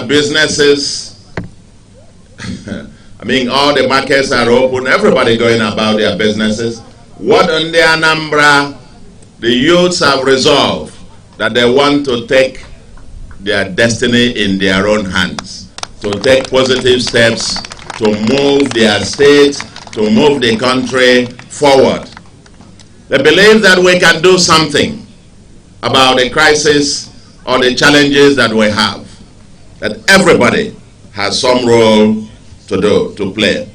businesses. I mean, all the markets are open, everybody going about their businesses. What on the Anambra, the youths have resolved that they want to take their destiny in their own hands, to take positive steps, to move their state, to move the country forward. They believe that we can do something about the crisis or the challenges that we have, that everybody has some role to play.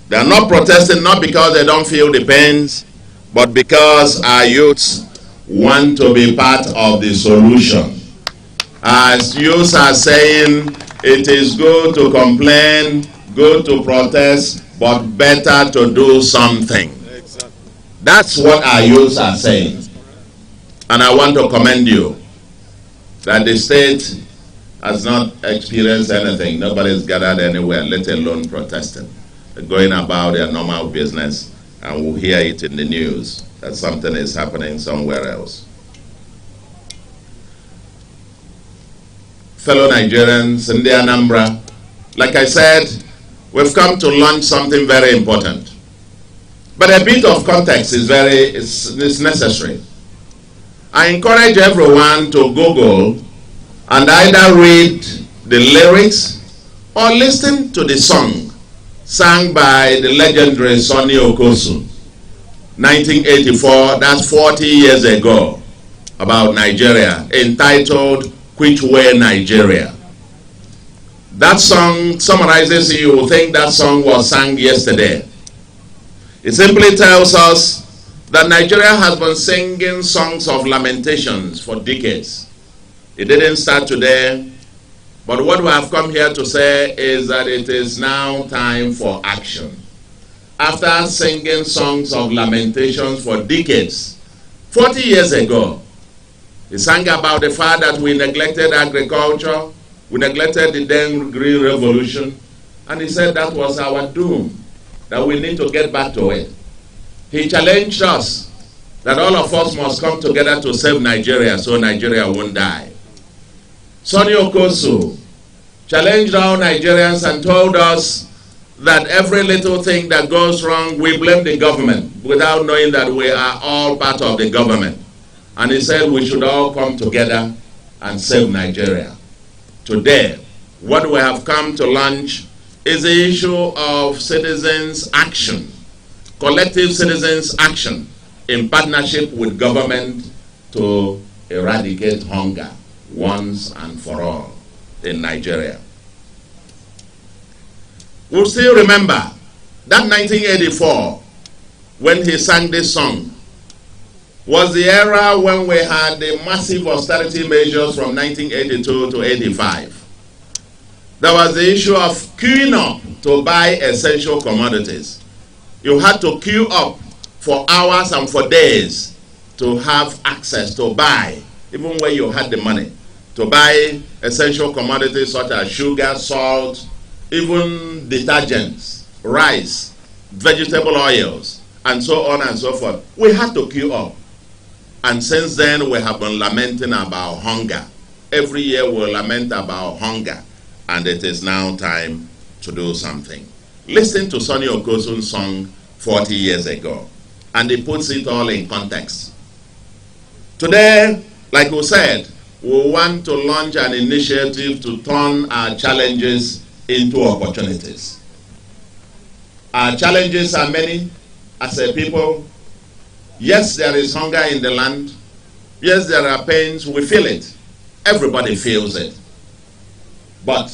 They are not protesting not because they don't feel the pains, but because our youths want to be part of the solution. As youths are saying, it is good to complain, good to protest, but better to do something. Exactly. That's what our youths are saying. And I want to commend you that the state has not experienced anything. Nobody's gathered anywhere, let alone protesting. They're going about their normal business, and we'll hear it in the news that something is happening somewhere else. Fellow Nigerians in the Anambra, like I said, we've come to launch something very important. But a bit of context is necessary. I encourage everyone to Google and either read the lyrics or listen to the song sung by the legendary Sonny Okosu, 1984, that's 40 years ago, about Nigeria, entitled Which Way Nigeria. That song summarizes, you will think that song was sung yesterday. It simply tells us that Nigeria has been singing songs of lamentations for decades. It didn't start today, but what we have come here to say is that it is now time for action. After singing songs of lamentations for decades, 40 years ago, he sang about the fact that we neglected agriculture, we neglected the then Green Revolution, and he said that was our doom, that we need to get back to it. He challenged us that all of us must come together to save Nigeria so Nigeria won't die. Sonny Okosu challenged all Nigerians and told us that every little thing that goes wrong, we blame the government without knowing that we are all part of the government. And he said we should all come together and save Nigeria. Today, what we have come to launch is the issue of citizens' action, collective citizens' action in partnership with government to eradicate hunger once and for all in Nigeria. We'll still remember that 1984, when he sang this song, was the era when we had the massive austerity measures from 1982 to 85. There was the issue of queuing up to buy essential commodities. You had to queue up for hours and for days to have access to buy, even when you had the money, to buy essential commodities such as sugar, salt, even detergents, rice, vegetable oils, and so on and so forth. We had to queue up. And since then, we have been lamenting about hunger. Every year we lament about hunger. And it is now time to do something. Listen to Sonny Okosu's song 40 years ago. And it puts it all in context. Today, like we said, we want to launch an initiative to turn our challenges into opportunities. Our challenges are many as a people. Yes, there is hunger in the land. Yes, there are pains. We feel it. Everybody feels it. But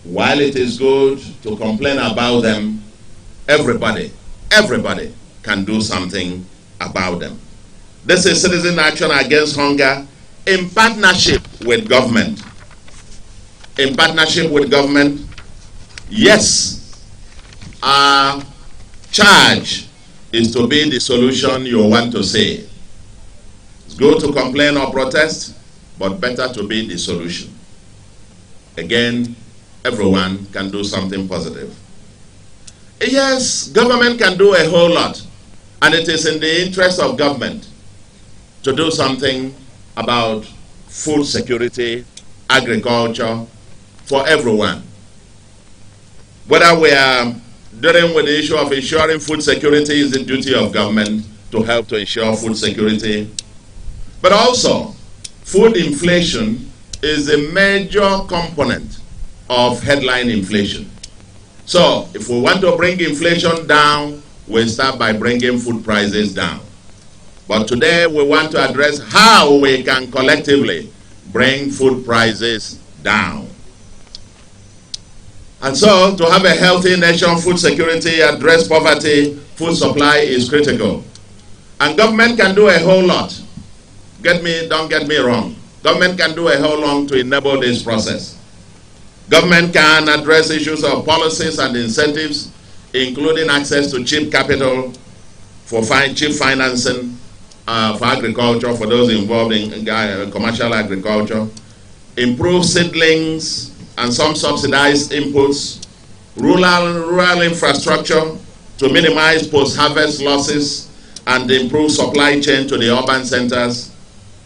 while it is good to complain about them, everybody can do something about them. This is citizen action against hunger in partnership with government. In partnership with government, yes, our charge is to be the solution you want to see. It's good to complain or protest, but better to be the solution. Again, everyone can do something positive. Yes, government can do a whole lot, and it is in the interest of government to do something about food security, agriculture, for everyone. Whether we are dealing with the issue of ensuring food security is the duty of government to help to ensure food security. But also, food inflation is a major component of headline inflation. So, if we want to bring inflation down, we start by bringing food prices down. But today, we want to address how we can collectively bring food prices down. And so, to have a healthy nation, food security, address poverty, food supply is critical. And government can do a whole lot. Don't get me wrong. Government can do a whole lot to enable this process. Government can address issues of policies and incentives, including access to cheap capital for cheap financing for agriculture, for those involved in commercial agriculture, improve seedlings and some subsidized inputs, rural infrastructure to minimize post-harvest losses and improve supply chain to the urban centers.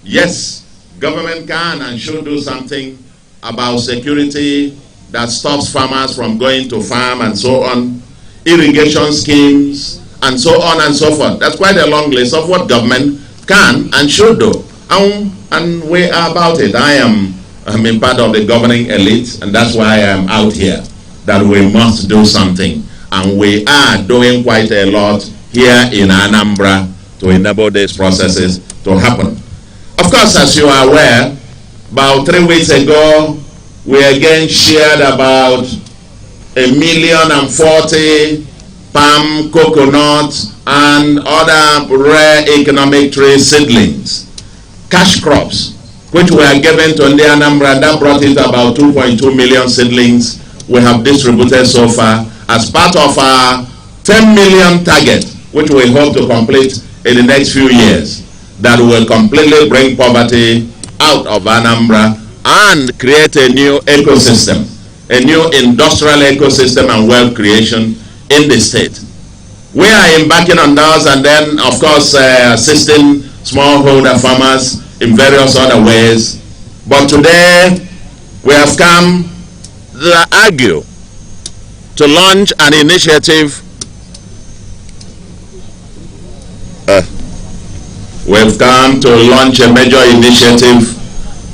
Yes, government can and should do something about security that stops farmers from going to farm and so on, irrigation schemes, and so on and so forth. That's quite a long list of what government can and should do. And we are about it. I'm in part of the governing elite, and that's why I'm out here, that we must do something. And we are doing quite a lot here in Anambra to enable these processes to happen. Of course, as you are aware, about 3 weeks ago, we again shared about 1,040,000 palm, coconut, and other rare economic tree seedlings, cash crops, which were given to the Anambra, and that brought it about 2.2 million seedlings we have distributed so far as part of our 10 million target, which we hope to complete in the next few years, that will completely bring poverty out of Anambra and create a new ecosystem, a new industrial ecosystem and wealth creation in the state. We are embarking on those, and then, of course, assisting smallholder farmers in various other ways. But today, we have come to argue to launch an initiative. We've come to launch a major initiative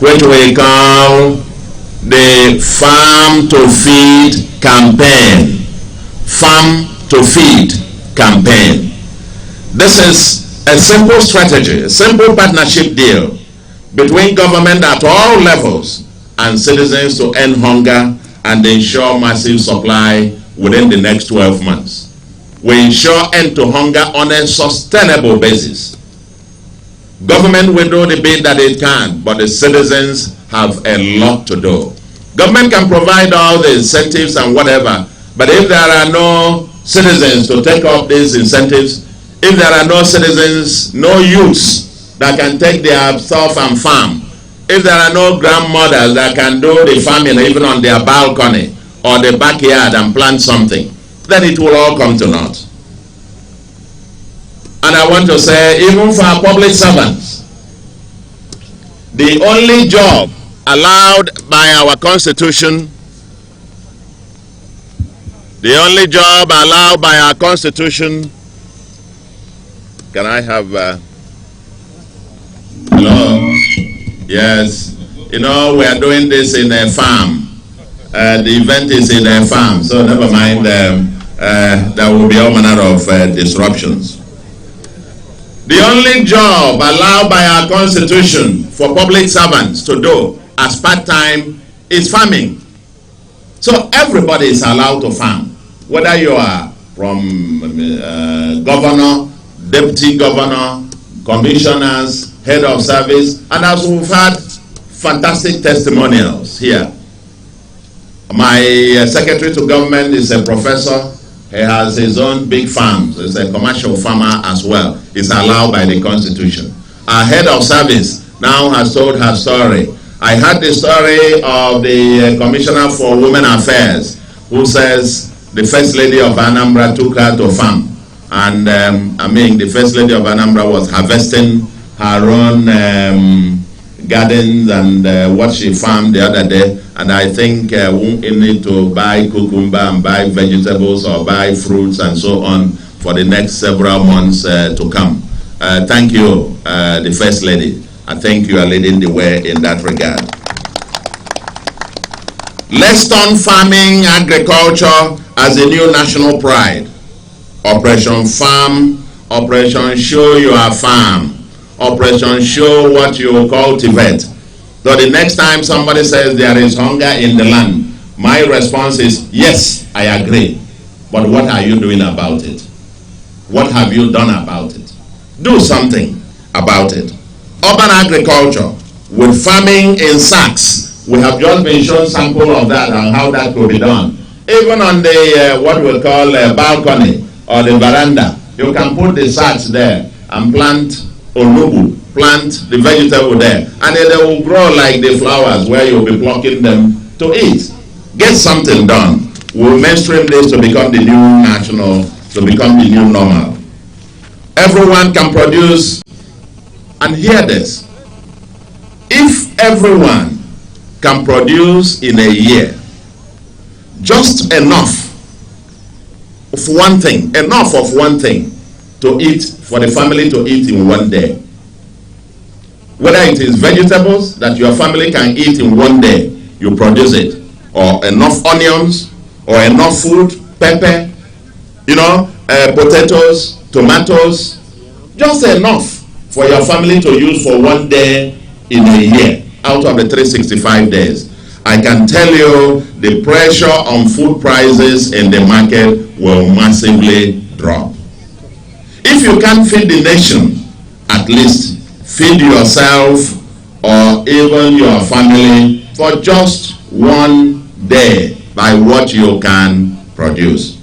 which we call the Farm to Feed campaign. Farm to Feed campaign. This is a simple strategy, a simple partnership deal between government at all levels and citizens to end hunger and ensure massive supply within the next 12 months. We ensure end to hunger on a sustainable basis. Government will do the bit that it can, but the citizens have a lot to do. Government can provide all the incentives and whatever, but if there are no citizens to take up these incentives, if there are no citizens, no youths that can take their stuff and farm, if there are no grandmothers that can do the farming even on their balcony or the backyard and plant something, then it will all come to naught. And I want to say, even for our public servants, the only job allowed by our Constitution, can I have, hello? Yes, you know, we are doing this in a farm. The event is in a farm, so never mind, there will be all manner of disruptions. The only job allowed by our Constitution for public servants to do as part-time is farming. So everybody is allowed to farm, whether you are from governor, deputy governor, commissioners, head of service, and as we've had fantastic testimonials here. My secretary to government is a professor. He has his own big farms. He's a commercial farmer as well. It's allowed by the Constitution. Our head of service now has told her story. I heard the story of the Commissioner for Women Affairs, who says the First Lady of Anambra took her to farm. And the First Lady of Anambra was harvesting her own gardens and what she farmed the other day, and I think we need to buy cucumber and buy vegetables or buy fruits and so on for the next several months to come. Thank you, the First Lady. I think you are leading the way in that regard. Let's turn farming, agriculture as a new national pride. Operation Farm, Operation Show Your Farm, Operation Show What You Cultivate. So the next time somebody says there is hunger in the land, my response is, yes, I agree. But what are you doing about it? What have you done about it? Do something about it. Urban agriculture with farming in sacks. We have just been shown sample of that and how that could be done. Even on the what we call balcony or the veranda, you can put the sacks there and plant onubu, plant the vegetable there, and then they will grow like the flowers where you'll be plucking them to eat. Get something done. We'll mainstream this to become the new national, to become the new normal. Everyone can produce, and hear this, if everyone can produce in a year just enough of one thing, to eat, for the family to eat in one day, whether it is vegetables that your family can eat in one day, you produce it, or enough onions, or enough food, pepper, potatoes, tomatoes, just enough for your family to use for one day in a year out of the 365 days. I can tell you the pressure on food prices in the market will massively drop. If you can't feed the nation, at least feed yourself or even your family for just one day by what you can produce.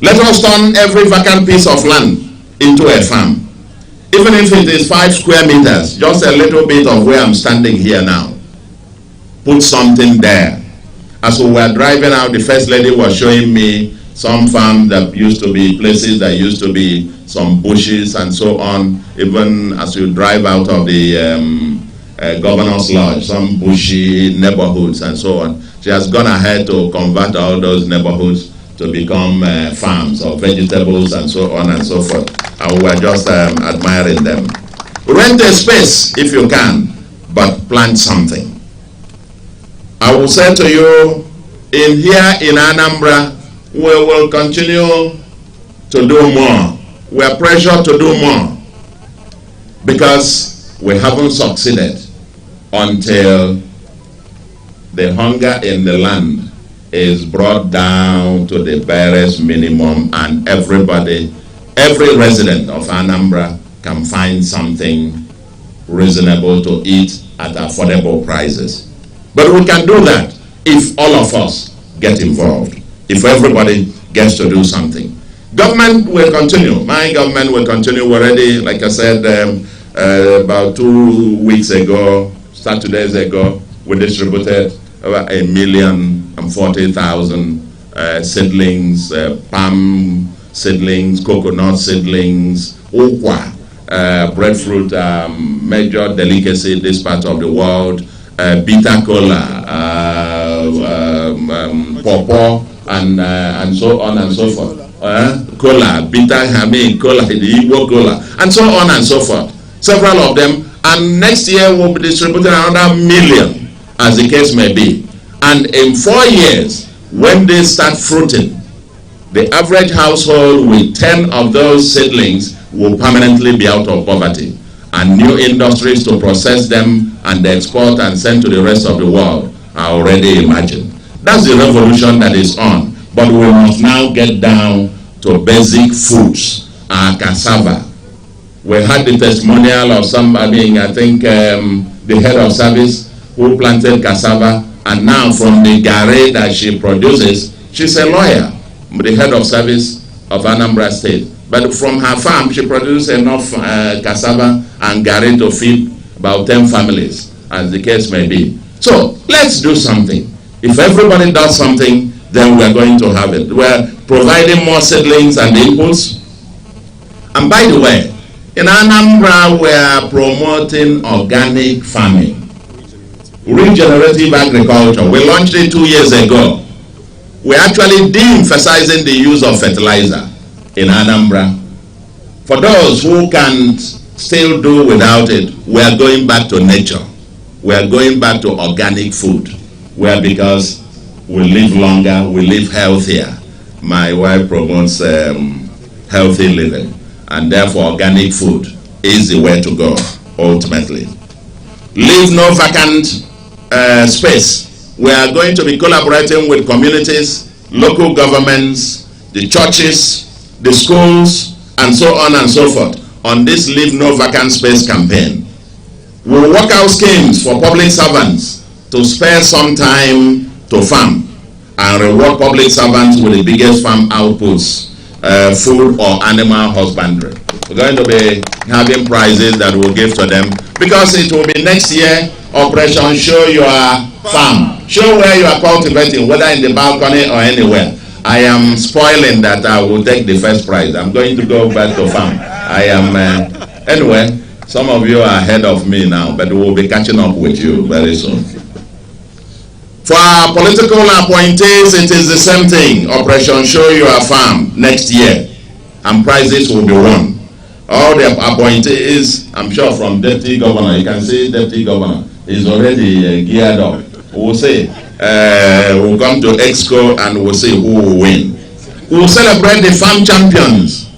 Let us turn every vacant piece of land into a farm. Even if it is 5 square meters, just a little bit of where I'm standing here now. Put something there. As we were driving out, the First Lady was showing me some farms that used to be places that used to be some bushes and so on. Even as you drive out of the Governor's Lodge, some bushy neighborhoods and so on. She has gone ahead to convert all those neighborhoods to become farms of vegetables and so on and so forth. And we are just admiring them. Rent a space if you can, but plant something. I will say to you, here in Anambra, we will continue to do more. We are pressured to do more because we haven't succeeded until the hunger in the land is brought down to the barest minimum and everybody, every resident of Anambra can find something reasonable to eat at affordable prices. But we can do that if all of us get involved, if everybody gets to do something. Government will continue. My government will continue already, like I said, about 2 weeks ago, 2 days ago, we distributed over 1,040,000 seedlings, palm seedlings, coconut seedlings, okwa, breadfruit, major delicacy in this part of the world, bitter cola, pawpaw, and so on and so forth. Cola, bitter, cola, the Igbo cola, and so on and so forth. Several of them. And next year we'll be distributing another 1 million, as the case may be. And in 4 years, when they start fruiting, the average household with 10 of those seedlings will permanently be out of poverty. And new industries to process them and export and send to the rest of the world are already imagined. That's the revolution that is on. But we must now get down to basic foods, cassava. We had the testimonial of somebody, I think the head of service, who planted cassava, and now from the garri that she produces, she's a lawyer, the head of service of Anambra State. But from her farm, she produced enough cassava and garri to feed about 10 families, as the case may be. So let's do something. If everybody does something, then we're going to have it. We're providing more seedlings and inputs. And by the way, In Anambra, we are promoting organic farming, regenerative agriculture. We launched it 2 years ago. We're actually de-emphasizing the use of fertilizer in Anambra. For those who can still do without it, we are going back to nature. We are going back to organic food, where because we live longer, we live healthier. My wife promotes healthy living, and therefore organic food is the way to go, ultimately. Leave no vacant space. We are going to be collaborating with communities, local governments, the churches, the schools, and so on and so forth on this Leave No Vacant Space campaign. We'll work out schemes for public servants to spare some time to farm and reward public servants with the biggest farm outputs, food or animal husbandry. We're going to be having prizes that we'll give to them because it will be next year, Operation Show Your Farm. Show where you are cultivating, whether in the balcony or anywhere. I am spoiling that I will take the first prize. I'm going to go back to farm. I am, anyway, some of you are ahead of me now, but we'll be catching up with you very soon. For our political appointees, it is the same thing. Operation Show Your Farm next year, and prizes will be won. All the appointees, I'm sure from Deputy Governor, you can see Deputy Governor is already geared up. We'll say, we'll come to Exco and we'll see who will win. We'll celebrate the farm champions.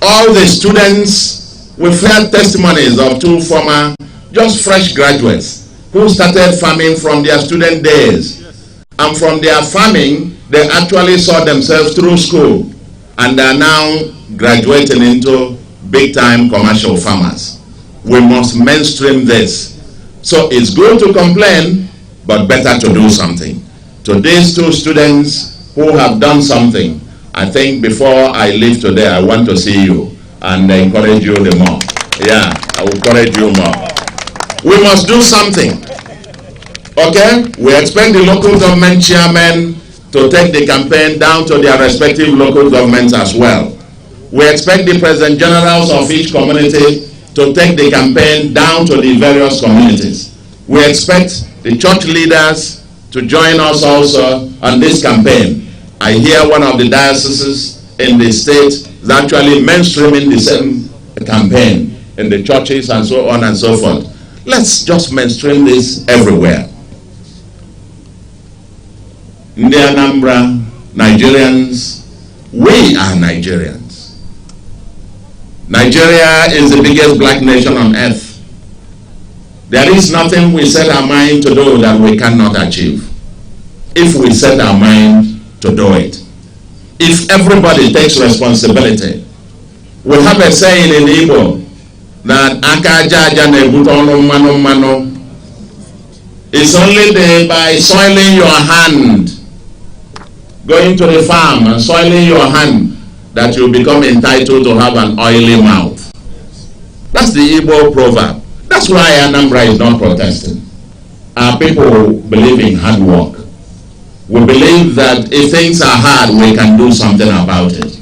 All the students, we've heard testimonies of 2 former, just fresh graduates who started farming from their student days. And from their farming, they actually saw themselves through school and are now graduating into big-time commercial farmers. We must mainstream this. So it's good to complain, but better to do something. To these 2 students who have done something, I think before I leave today, I want to see you and encourage you the more. Yeah, I will encourage you more. We must do something. Okay? We expect the local government chairmen to take the campaign down to their respective local governments as well. We expect the president generals of each community to take the campaign down to the various communities. We expect the church leaders to join us also on this campaign. I hear one of the dioceses in the state is actually mainstreaming the same campaign in the churches and so on and so forth. Let's just mainstream this everywhere. In the Anambra, Nigerians, we are Nigerians. Nigeria is the biggest black nation on earth. There is nothing we set our mind to do that we cannot achieve, if we set our mind to do it. If everybody takes responsibility. We have a saying in Igbo that Aka Jaja Nebutono Mano Mano. It's only by soiling your hand, going to the farm and soiling your hand, that you become entitled to have an oily mouth. That's the Igbo proverb. That's why Anambra is not protesting. Our people believe in hard work. We believe that if things are hard, we can do something about it.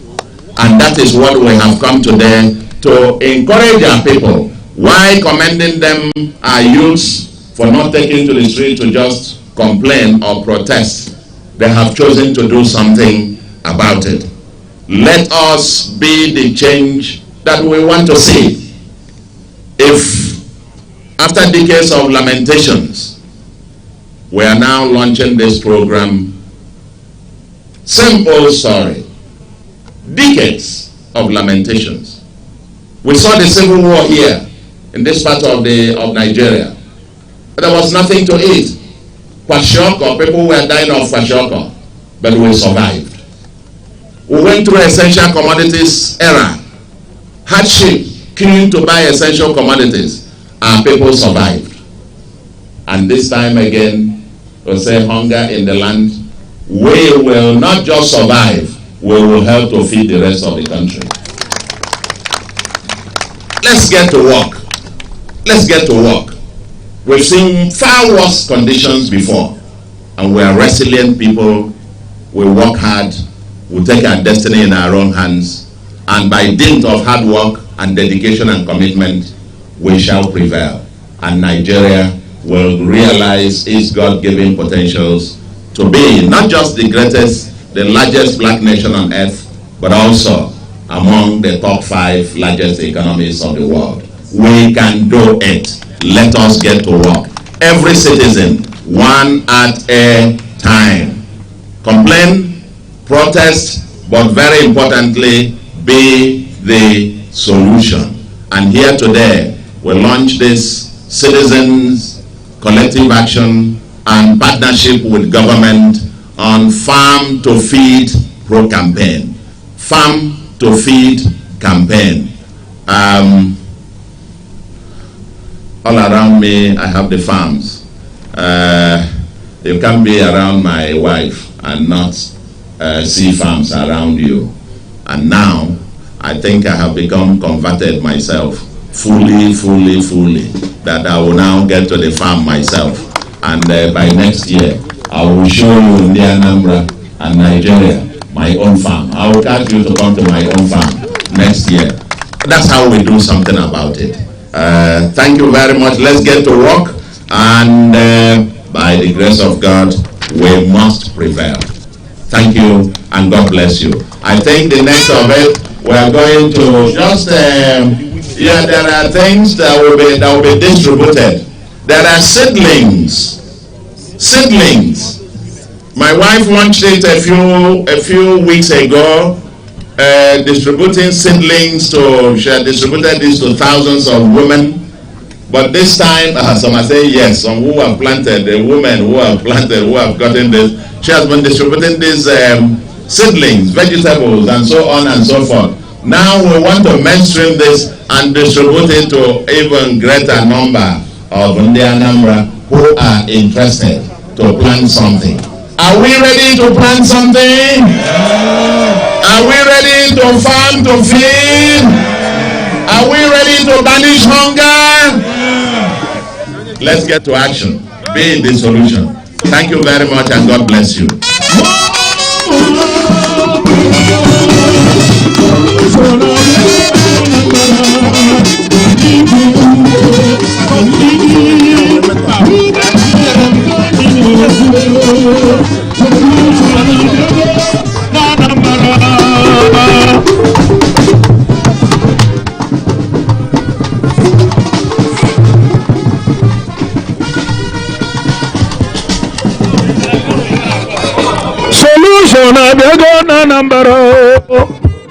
And that is what we have come today to encourage our people. Why commending them, our youths, for not taking to the street to just complain or protest. They have chosen to do something about it. Let us be the change that we want to see. If after decades of lamentations, we are now launching this program, same old story, decades of lamentations. We saw the civil war here in this part of Nigeria. But there was nothing to eat. Kwashiorkor, people were dying of kwashiorkor, but we survived. We went through essential commodities era, hardship, queuing to buy essential commodities, and people survived. And this time again, we'll say hunger in the land. We will not just survive, we will help to feed the rest of the country. Let's get to work. Let's get to work. We've seen far worse conditions before, and we are resilient people. We work hard. We take our destiny in our own hands, and by dint of hard work and dedication and commitment, we shall prevail. And Nigeria will realize its God-given potentials to be not just the greatest, the largest black nation on earth, but also among the top 5 largest economies of the world. We can do it. Let us get to work. Every citizen, one at a time. Complain, protest, but very importantly, be the solution. And here today, we launch this citizens collective action and partnership with government on Farm to Feed Pro campaign. Farm to Feed campaign. All around me, I have the farms. You can't be around my wife and not see farms around you. And now, I think I have become converted myself, fully, that I will now get to the farm myself. And by next year, I will show you in the Anambra and Nigeria, my own farm. I will ask you to come to my own farm next year. That's how we do something about it. Thank you very much. Let's get to work. And by the grace of God, we must prevail. Thank you, and God bless you. I think the next of it, we are going to just, there are things that will be distributed. There are seedlings. My wife launched it a few weeks ago, distributing seedlings she had distributed this to thousands of women. But this time, some are saying yes, some who have planted, the women who have planted, who have gotten this, she has been distributing these seedlings, vegetables, and so on and so forth. Now we want to mainstream this and distribute it to even greater number of the Anambra who are interested to plant something. Are we ready to plant something? Yeah. Are we ready to farm to feed? Yeah. Are we ready to banish hunger? Yeah. Let's get to action. Be the solution. Thank you very much, and God bless you. Solution abego na Anambra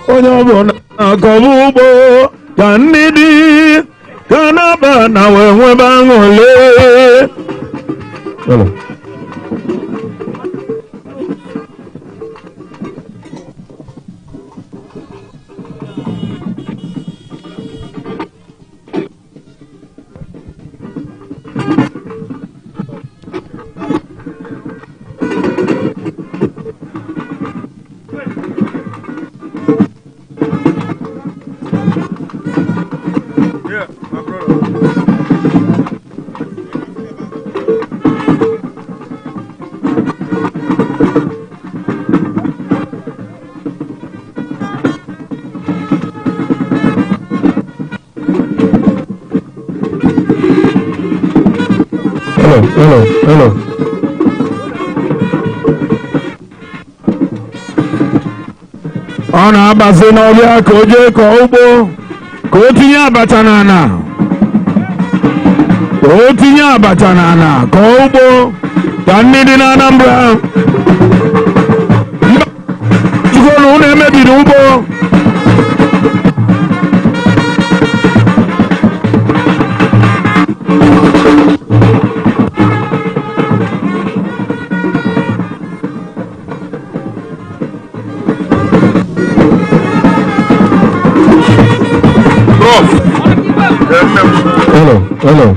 onye ọbụla akọbụgbo ka nnidi ka naba na wenwebe aṅụle. Hello. Ọ na-abazi n'ọbịa ka o jee kọọ ugbo ka o tinye abacha n'ala. O tinye abacha n'ala kọọ ugbo ka ndị dị na Anambra. Chukwu na unu emebiri ugbo. Hello.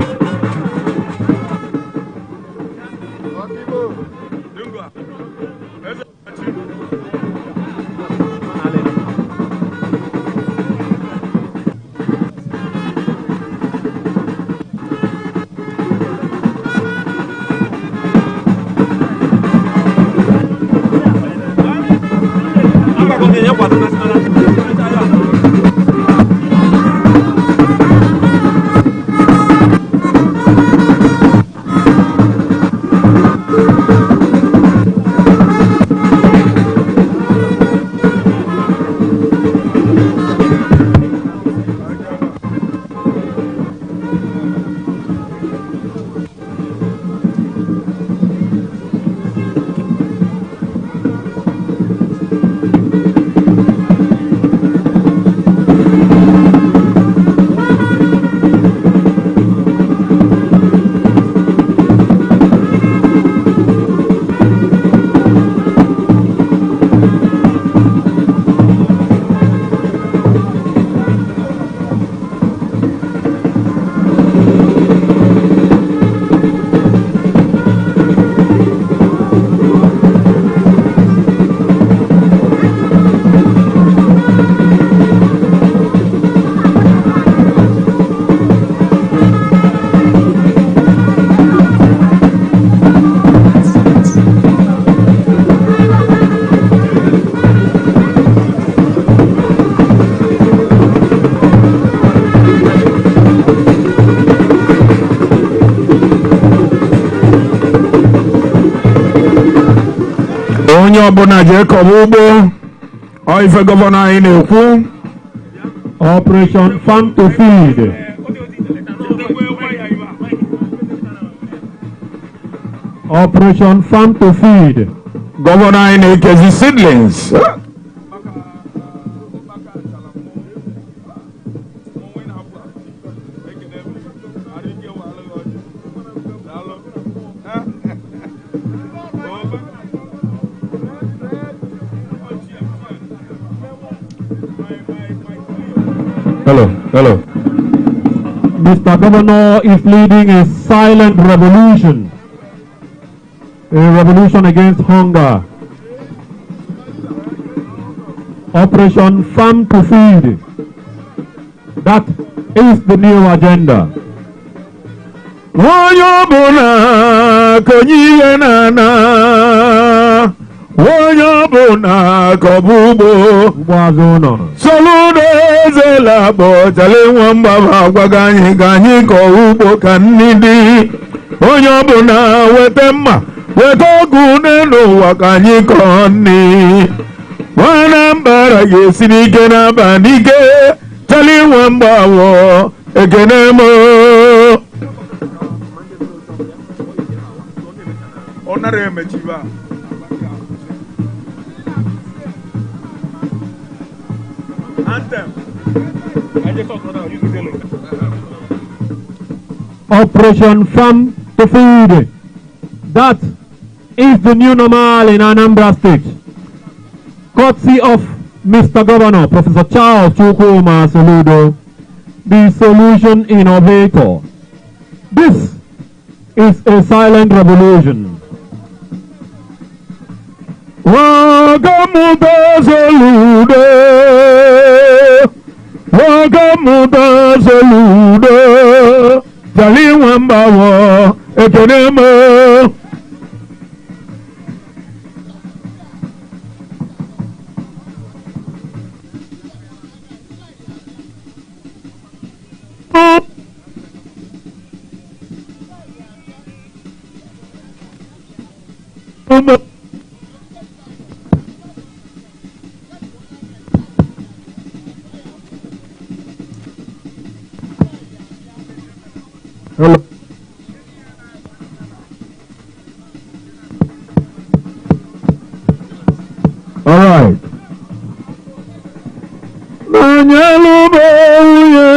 onye ọbụla jee kọba ugbo ọ ife gọvanọ anyị na-ekwu. Operation Farm to Feed. Operation Farm to Feed. Gọvanọ anyị na-ekezi seedlings. Hello. Mr. Governor is leading a silent revolution. A revolution against hunger. Operation Farm to Feed. That is the new agenda. Soludo zela bo chale nwamba bagwaga anyị ka anyị kọọ ugbo ka nnidi. Onye ọbụla weta mma weta ọgụ n'elu ụwa ka anyị kọọ nni. Anambra ga-esi n'ike n'aba n'ike chale nwamba wọ ekene mo. Operation Farm to Feed. That is the new normal in Anambra State. Courtesy of Mr. Governor, Professor Charles Chukwuma Soludo, the solution innovator. This is a silent revolution. Welcome to Soludo. Welcome to Soludo. Jali wamba wo ekenemo. Hello. All right.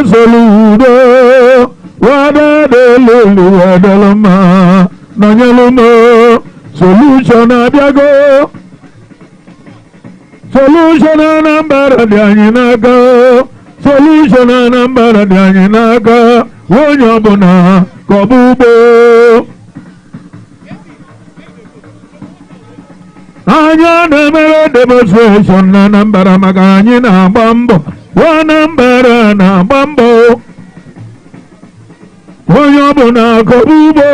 Soludo, wada de lulu wadalama, nanyalumo, solution abiago, solution Anambra dianyinaga, solution Anambra dianyinaga, wonyabona kobubo. Anya nemere demonstration Anambra magani na bambo. Anambra na bambo Wonyabona kobubo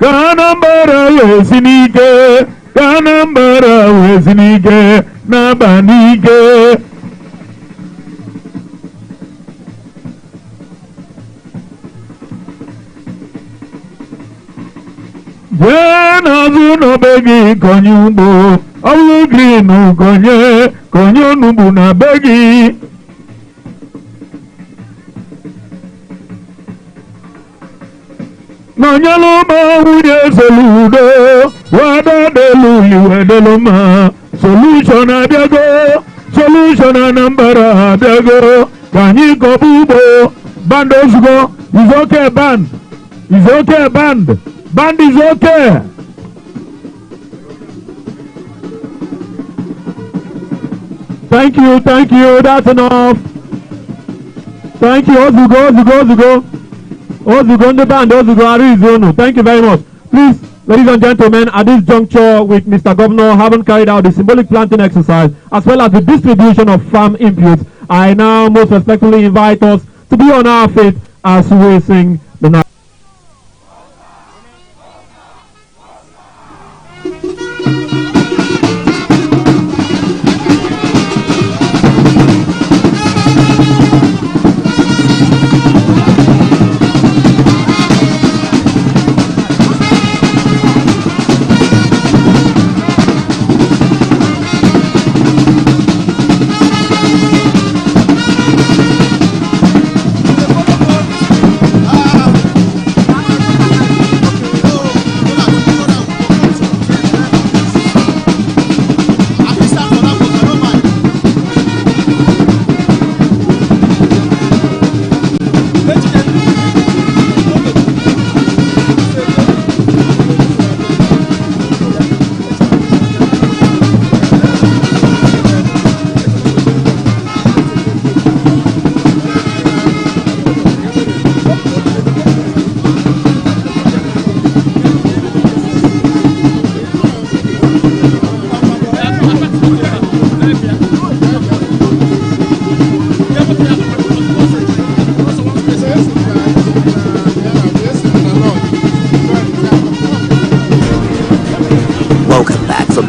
Anambra wesinike Anambra wesinike Nabanike Jena zuno begi konyumbo Awu grinu konye Konyonubu na begi Nanyaloma wuye Soludo, wada delu wedeloma. Solution abiago, solution Anambra abiago. Kanyi kobubo, band osgo, is okay band, is okay band is okay. Thank you, that's enough. Thank you, Ozugo. Ozugo band, Ozugo Arizona. Thank you very much. Please, ladies and gentlemen, at this juncture with Mr. Governor, having carried out the symbolic planting exercise as well as the distribution of farm inputs, I now most respectfully invite us to be on our feet as we sing the national.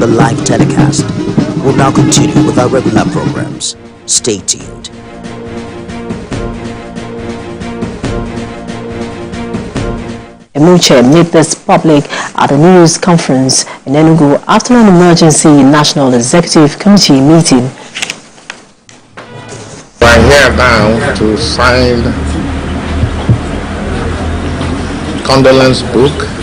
the live telecast. We'll now continue with our regular programs. Stay tuned. Emuche made this public at a news conference in Enugu after an emergency National Executive Committee meeting. We are here now to sign condolence book